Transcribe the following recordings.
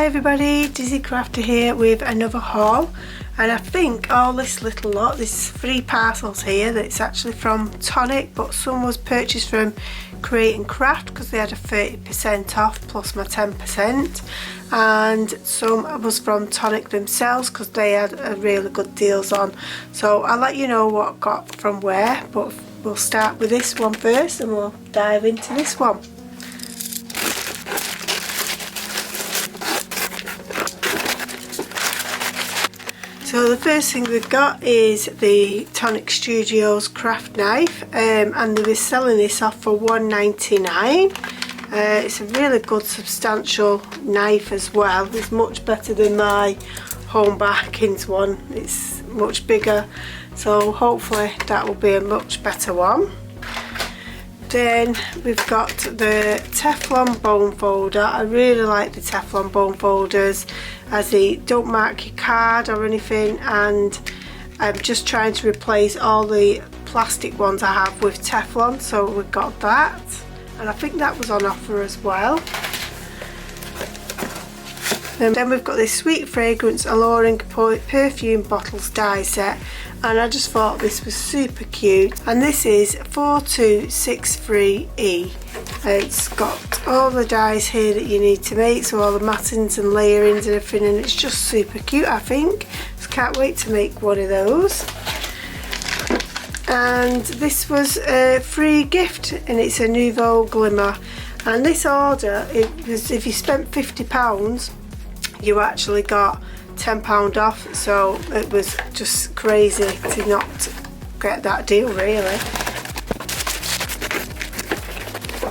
everybody, Dizzy Crafter here with another haul, and I think all this little lot, this 3 parcels here, that's actually from Tonic, but some was purchased from Create and Craft because they had a 30% off plus my 10%, and some was from Tonic themselves because they had really good deals on. So I'll let you know what I got from where, but we'll start with this one first and we'll dive into this one. So the first thing we've got is the Tonic Studios craft knife, and they were selling this off for $1.99. It's a really good substantial knife as well. It's much better than my Home Barkins one. It's much bigger, so hopefully that will be a much better one. Then we've got the Teflon bone folder. I really like the Teflon bone folders as they don't mark your card or anything, and I'm just trying to replace all the plastic ones I have with Teflon, so we've got that, and I think that was on offer as well. Then we've got this Sweet Fragrance Alluring Perfume Bottles die set, and I just thought this was super cute, and this is 4263E. It's got all the dies here that you need to make, so all the mattings and layerings and everything, and it's just super cute, I think. So can't wait to make one of those. And this was a free gift, and it's a Nouveau Glimmer, and this order, it was, if you spent £50 you actually got £10 off, so it was just crazy to not get that deal really.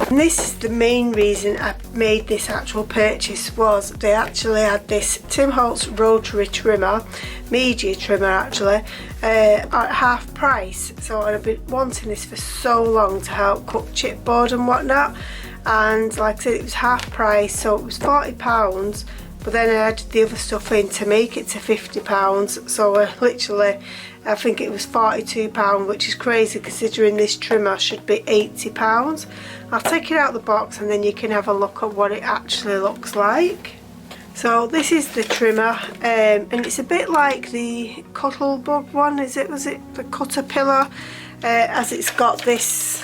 And this is the main reason I made this actual purchase, was they actually had this Tim Holtz rotary trimmer, media trimmer actually, at half price. So I've been wanting this for so long to help cut chipboard and whatnot, and like I said, it was half price, so it was £40, but then I had the other stuff in to make it to £50, so literally I think it was £42, which is crazy considering this trimmer should be £80. I'll take it out of the box and then you can have a look at what it actually looks like. So this is the trimmer, and it's a bit like the Cuttlebug one, was it the Caterpillar, as it's got this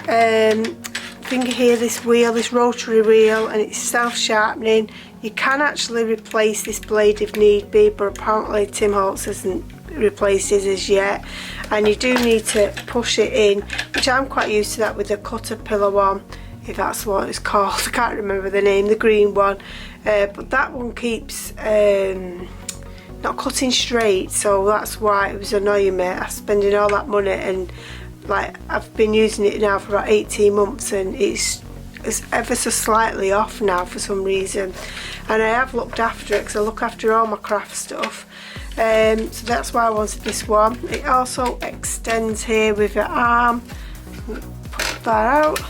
thing here, this wheel, this rotary wheel, and it's self-sharpening. You can actually replace this blade if need be, but apparently Tim Holtz hasn't replaced his as yet, and you do need to push it in, which I'm quite used to that with the Caterpillar one, if that's what it's called. I can't remember the name, the green one, but that one keeps not cutting straight, so that's why it was annoying me. I'm spending all that money, and like I've been using it now for about 18 months and it's ever so slightly off now for some reason, and I have looked after it because I look after all my craft stuff, so that's why I wanted this one. It also extends here with your arm, pop that out,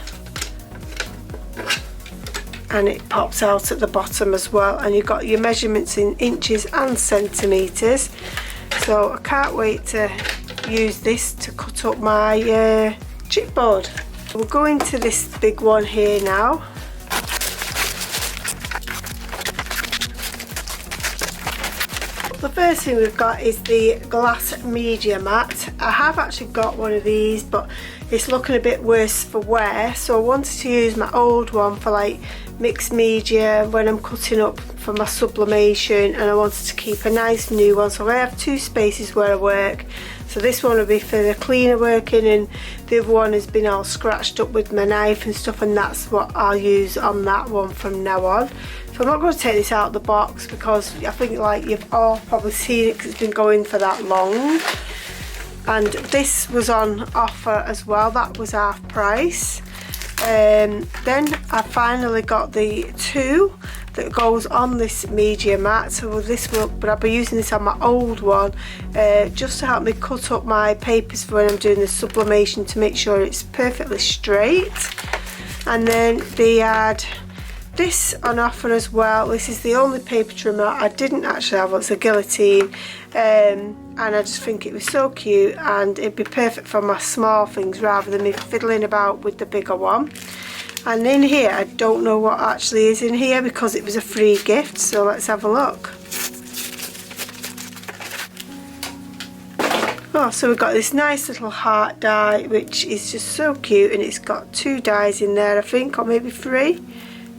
and it pops out at the bottom as well, and you've got your measurements in inches and centimetres, so I can't wait to use this to cut up my chipboard. We'll go into this big one here now. The first thing we've got is the glass media mat. I have actually got one of these, but it's looking a bit worse for wear, so I wanted to use my old one for like mixed media when I'm cutting up for my sublimation, and I wanted to keep a nice new one, so I have 2 spaces where I work. So this one will be for the cleaner working, and the other one has been all scratched up with my knife and stuff, and that's what I'll use on that one from now on. So I'm not going to take this out of the box because I think like you've all probably seen it because it's been going for that long. And this was on offer as well, that was half price. Then I finally got the 2 that goes on this media mat, so this will, but I'll be using this on my old one just to help me cut up my papers for when I'm doing the sublimation, to make sure it's perfectly straight. And then they had this on offer as well. This is the only paper trimmer I didn't actually have. It's a guillotine, and I just think it was so cute, and it'd be perfect for my small things rather than me fiddling about with the bigger one. And in here, I don't know what actually is in here because it was a free gift, so let's have a look. Oh, so we've got this nice little heart die, which is just so cute, and it's got 2 dies in there, I think, or maybe 3.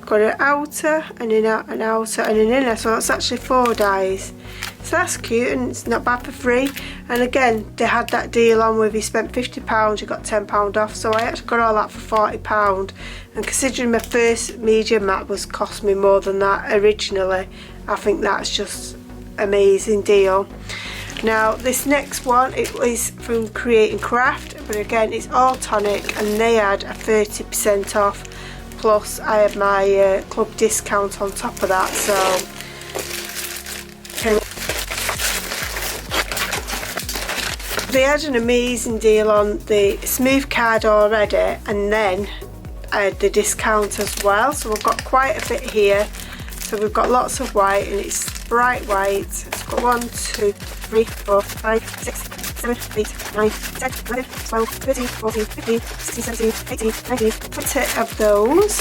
Got an outer, an inner, an outer and an inner, so that's actually 4 dies. So that's cute, and it's not bad for free. And again, they had that deal on where if you spent £50 you got £10 off, so I actually got all that for £40. And considering my first media mat was cost me more than that originally, I think that's just amazing deal. Now this next one, it is from Create and Craft, but again it's all Tonic, and they had a 30% off, plus I had my club discount on top of that, so they had an amazing deal on the smooth card already, and then I had the discount as well. So we've got quite a bit here. So we've got lots of white, and it's bright white. It's got 1, 2, 3, 4, 5, 6, 7, 8, 9, 10, 11, 12, 13, 14, 15, 16, 17, 18, 19, 20 of those.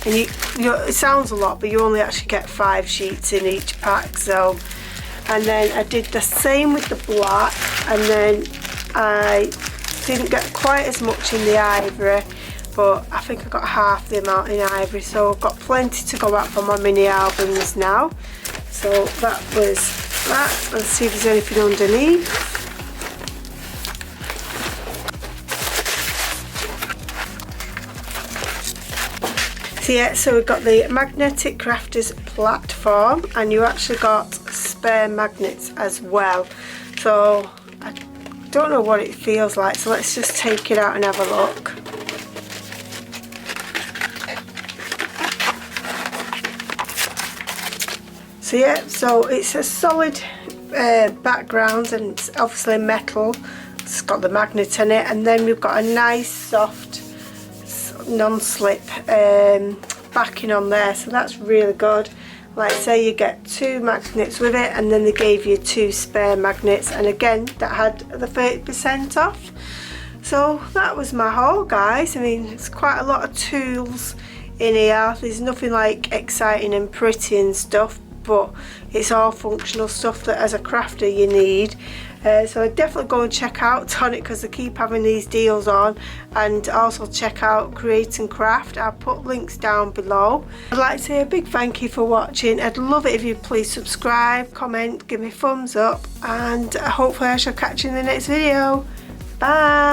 And it sounds a lot, but you only actually get 5 sheets in each pack. So, and then I did the same with the black, and then I didn't get quite as much in the ivory, but I think I got half the amount in ivory, so I've got plenty to go out for my mini albums now. So that was that. Let's see if there's anything underneath. So yeah, so we've got the Magnetic Crafters platform, and you actually got spare magnets as well. So I don't know what it feels like, so let's just take it out and have a look. So yeah, so it's a solid background, and it's obviously metal. It's got the magnet in it, and then we've got a nice soft non-slip backing on there, so that's really good. Like say you get 2 magnets with it, and then they gave you 2 spare magnets, and again that had the 30% off. So that was my haul, guys. I mean, it's quite a lot of tools in here. There's nothing like exciting and pretty and stuff, but it's all functional stuff that as a crafter you need. So I'd definitely go and check out Tonic because they keep having these deals on, and also check out Create and Craft. I'll put links down below. I'd like to say a big thank you for watching. I'd love it if you'd please subscribe, comment, give me a thumbs up, and hopefully I shall catch you in the next video. Bye!